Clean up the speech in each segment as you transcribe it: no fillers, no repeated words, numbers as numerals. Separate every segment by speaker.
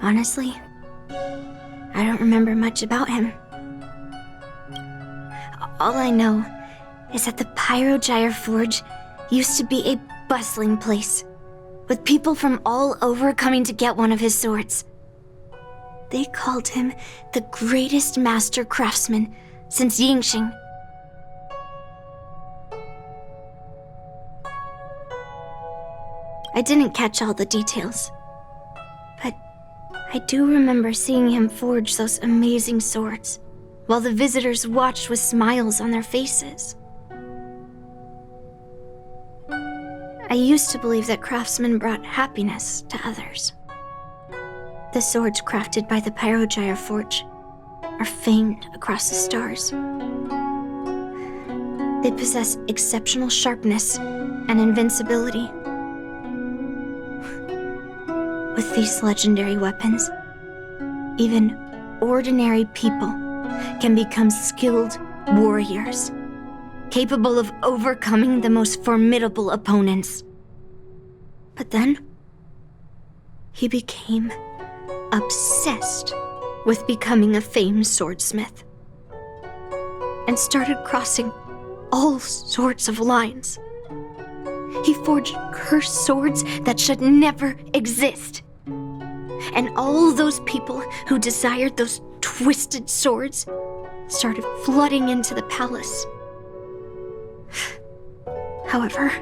Speaker 1: Honestly, I don't remember much about him. All I know is that the Pyrogyre Forge used to be a bustling place, with people from all over coming to get one of his swords. They called him the greatest master craftsman since Yingxing. I didn't catch all the details, but I do remember seeing him forge those amazing swords, while the visitors watched with smiles on their faces. I used to believe that craftsmen brought happiness to others. The swords crafted by the Pyrogyre Forge are famed across the stars. They possess exceptional sharpness and invincibility. With these legendary weapons, even ordinary people can become skilled warriors, capable of overcoming the most formidable opponents. But then, he became obsessed with becoming a famed swordsmith, and started crossing all sorts of lines. He forged cursed swords that should never exist. And all those people who desired those twisted swords started flooding into the palace. However,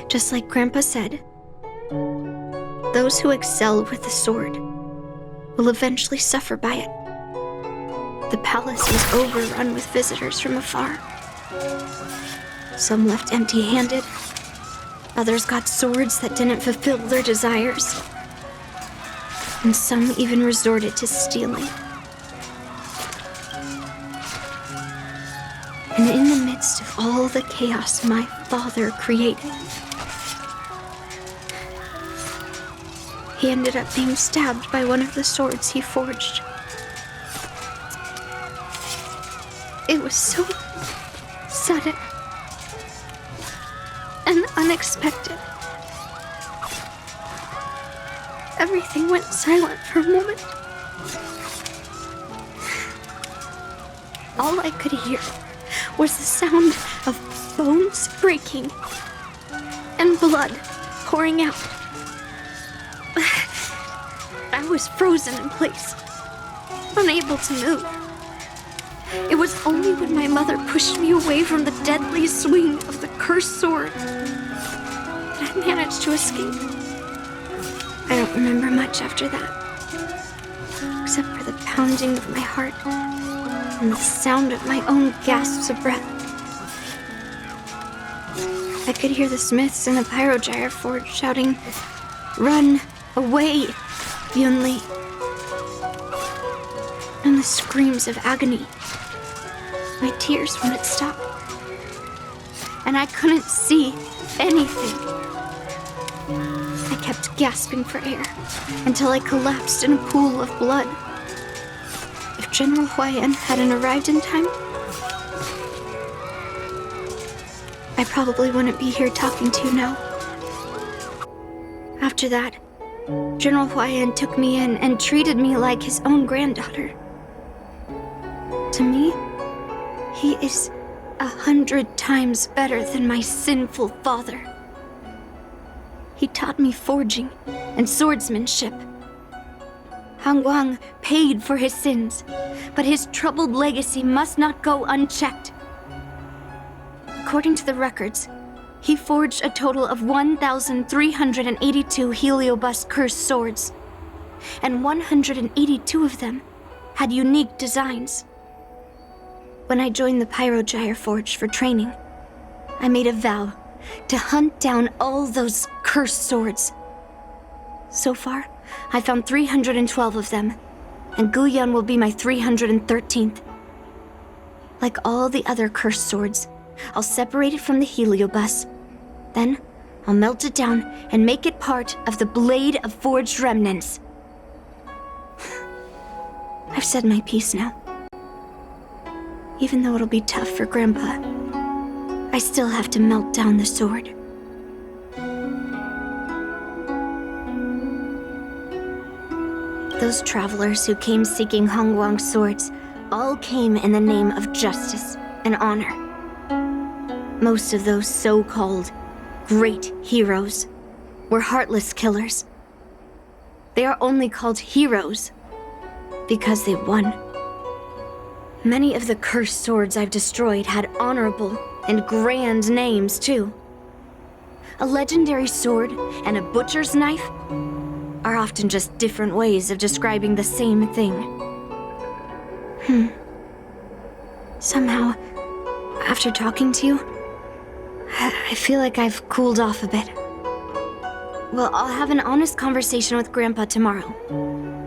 Speaker 1: just like Grandpa said, those who excel with the sword will eventually suffer by it. The palace was overrun with visitors from afar. Some left empty-handed. Others got swords that didn't fulfill their desires. And some even resorted to stealing. And in the midst of all the chaos my father created, he ended up being stabbed by one of the swords he forged. It was so sudden and unexpected. Everything went silent for a moment. All I could hear was the sound of bones breaking and blood pouring out. I was frozen in place, unable to move. It was only when my mother pushed me away from the deadly swing of the cursed sword that I managed to escape. I don't remember much after that, except for the pounding of my heart and the sound of my own gasps of breath. I could hear the smiths in the Pyrogyre Forge shouting, "Run away, Yunli!" and the screams of agony. My tears wouldn't stop, and I couldn't see anything. I kept gasping for air until I collapsed in a pool of blood. If General Huayan hadn't arrived in time, I probably wouldn't be here talking to you now. After that, General Huayan took me in and treated me like his own granddaughter. To me, he is 100 times better than my sinful father. He taught me forging and swordsmanship. Han Guang paid for his sins, but his troubled legacy must not go unchecked. According to the records, he forged a total of 1,382 heliobus cursed swords, and 182 of them had unique designs. When I joined the Pyrogyre Forge for training, I made a vow to hunt down all those cursed swords. So far, I found 312 of them, and Guyan will be my 313th. Like all the other cursed swords, I'll separate it from the heliobus. Then, I'll melt it down and make it part of the Blade of Forged Remnants. I've said my piece now. Even though it'll be tough for Grandpa, I still have to melt down the sword. Those travelers who came seeking Hongguang's swords all came in the name of justice and honor. Most of those so-called great heroes were heartless killers. They are only called heroes because they won. Many of the cursed swords I've destroyed had honorable and grand names, too. A legendary sword and a butcher's knife are often just different ways of describing the same thing. Somehow, after talking to you, I feel like I've cooled off a bit. Well, I'll have an honest conversation with Grandpa tomorrow.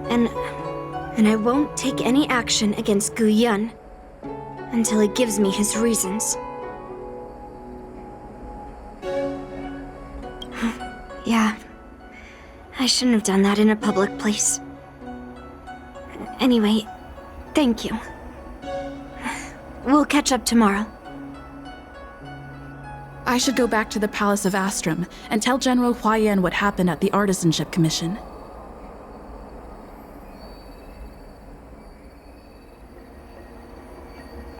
Speaker 1: And I won't take any action against Gu Yun until he gives me his reasons. Yeah, I shouldn't have done that in a public place. Anyway, thank you. We'll catch up tomorrow.
Speaker 2: I should go back to the Palace of Astrum and tell General Huaiyan what happened at the Artisanship Commission.